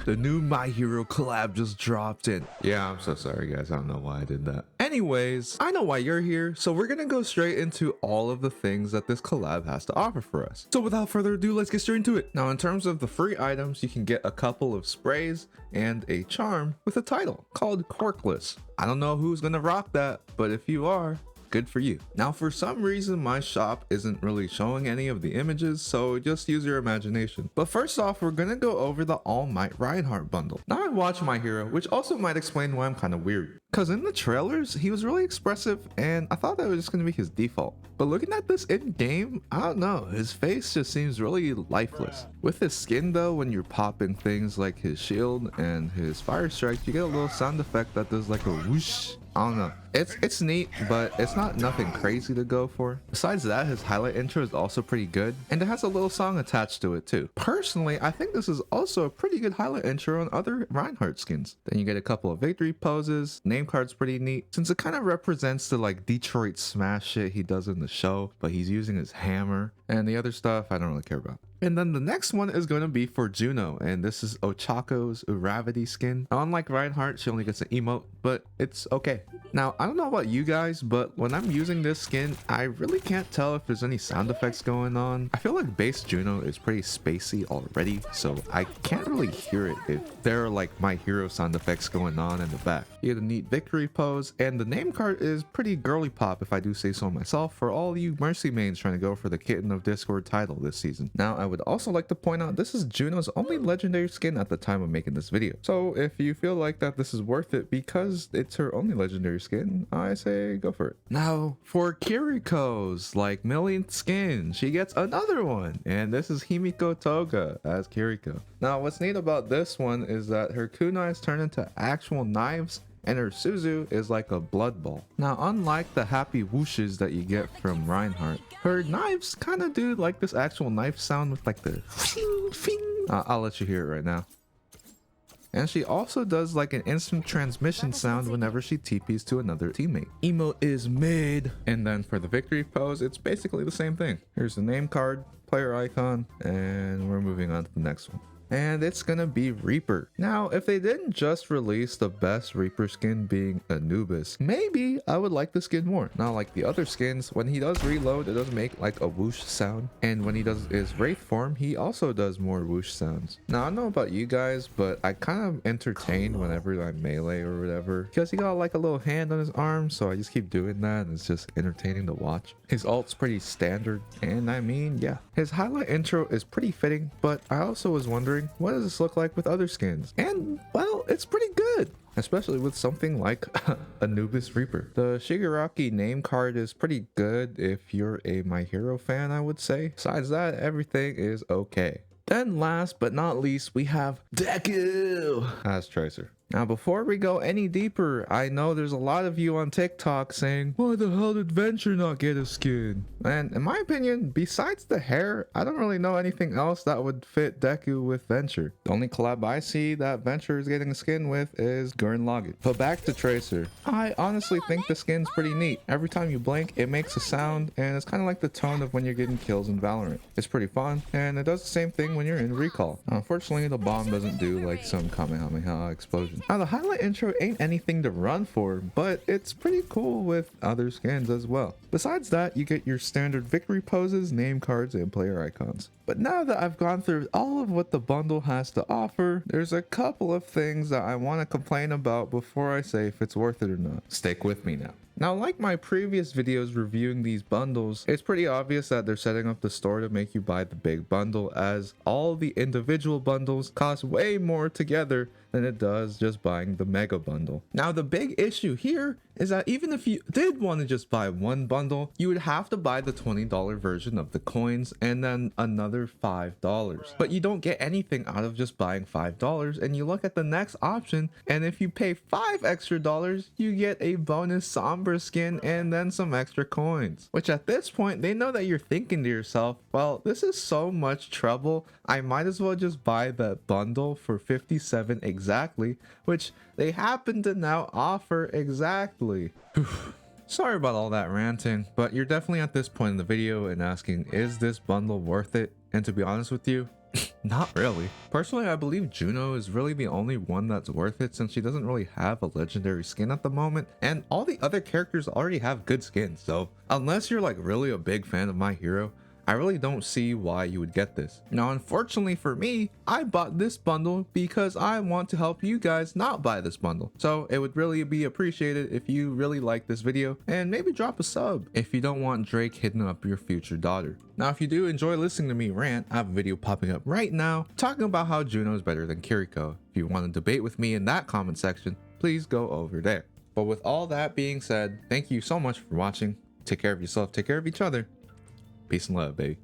The new My Hero collab just dropped in. Yeah, I'm so sorry guys, I don't know why I did that. Anyways, I know why you're here, so we're gonna go straight into all of the things that this collab has to offer for us. So without further ado, let's get straight into it. Now in terms of the free items, you can get a couple of sprays and a charm with a title called Corkless. I don't know who's gonna rock that, but if you are, good for you. Now for some reason my shop isn't really showing any of the images, so just use your imagination. But first off, we're gonna go over the All Might Reinhardt bundle. Now I watch My Hero, which also might explain why I'm kind of weird. Cause in the trailers, he was really expressive and I thought that was just gonna be his default. But looking at this in game, I don't know, his face just seems really lifeless. With his skin though, when you're popping things like his shield and his fire strike, you get a little sound effect that does like a whoosh. I don't know. It's neat, but it's not nothing crazy to go for. Besides that, his highlight intro is also pretty good, and it has a little song attached to it too. Personally, I think this is also a pretty good highlight intro on other Reinhardt skins. Then you get a couple of victory poses. Name card's pretty neat, since it kind of represents the like Detroit smash shit he does in the show, but he's using his hammer, and the other stuff I don't really care about. And then the next one is going to be for Juno, and this is Ochako's Uravity skin. Now, unlike Reinhardt, she only gets an emote, but it's okay. Now, I don't know about you guys, but when I'm using this skin, I really can't tell if there's any sound effects going on. I feel like base Juno is pretty spacey already, so I can't really hear it if there are like My Hero sound effects going on in the back. You get a neat victory pose, and the name card is pretty girly pop if I do say so myself for all you Mercy mains trying to go for the Kitten of Discord title this season. Now, I would also like to point out this is Juno's only legendary skin at the time of making this video. So if you feel like that this is worth it because it's her only legendary skin, I say go for it. Now for Kiriko's like millionth skin, she gets another one, and this is Himiko Toga as Kiriko. Now what's neat about this one is that her kunais turn into actual knives, and her Suzu is like a blood ball. Now unlike the happy whooshes that you get from Reinhardt, her knives kind of do like this actual knife sound with like the fing, fing. I'll let you hear it right now. And she also does like an instant transmission sound whenever she TPs to another teammate. Emote is mid. And then for the victory pose, it's basically the same thing. Here's the name card, player icon, and we're moving on to the next one. And it's gonna be Reaper. Now, if they didn't just release the best Reaper skin being Anubis, maybe I would like the skin more. Not like the other skins, when he does reload, it does make like a whoosh sound. And when he does his Wraith form, he also does more whoosh sounds. Now, I don't know about you guys, but I kind of entertained whenever I melee or whatever, because he got like a little hand on his arm, so I just keep doing that, and it's just entertaining to watch. His ult's pretty standard, and I mean, yeah. His highlight intro is pretty fitting, but I also was wondering, what does this look like with other skins? And well, it's pretty good, especially with something like Anubis Reaper. The Shigaraki name card is pretty good if you're a My Hero fan, I would say. Besides that, everything is okay. Then last but not least, we have Deku as Tracer. Now before we go any deeper, I know there's a lot of you on TikTok saying, why the hell did Venture not get a skin? And in my opinion, besides the hair, I don't really know anything else that would fit Deku with Venture. The only collab I see that Venture is getting a skin with is Gurren Lagann. But back to Tracer. I honestly think the skin's pretty neat. Every time you blink, it makes a sound, and it's kind of like the tone of when you're getting kills in Valorant. It's pretty fun, and it does the same thing when you're in Recall. Unfortunately, the bomb doesn't do like some Kamehameha explosion. Now the highlight intro ain't anything to run for, but it's pretty cool with other skins as well. Besides that, you get your standard victory poses, name cards, and player icons. But now that I've gone through all of what the bundle has to offer, there's a couple of things that I want to complain about before I say if it's worth it or not. Stick with me now. Now, like my previous videos reviewing these bundles, it's pretty obvious that they're setting up the store to make you buy the big bundle, as all the individual bundles cost way more together than it does just buying the mega bundle. Now, the big issue here is that even if you did want to just buy one bundle, you would have to buy the $20 version of the coins and then another $5. But you don't get anything out of just buying $5, and you look at the next option, and if you pay $5 extra, you get a bonus Sombra skin and then some extra coins. Which at this point, they know that you're thinking to yourself, well, this is so much trouble, I might as well just buy that bundle for $57 exactly, which they happen to now offer exactly. Sorry about all that ranting, but you're definitely at this point in the video and asking, is this bundle worth it? And to be honest with you, Not really. Personally, I believe Juno is really the only one that's worth it since she doesn't really have a legendary skin at the moment, and all the other characters already have good skins, so unless you're like really a big fan of my hero, I really don't see why you would get this. Now, unfortunately for me, I bought this bundle because I want to help you guys not buy this bundle. So it would really be appreciated if you really like this video and maybe drop a sub if you don't want Drake hitting up your future daughter. Now, if you do enjoy listening to me rant, I have a video popping up right now talking about how Juno is better than Kiriko. If you want to debate with me in that comment section, please go over there. But with all that being said, thank you so much for watching. Take care of yourself, take care of each other. Peace and love, baby.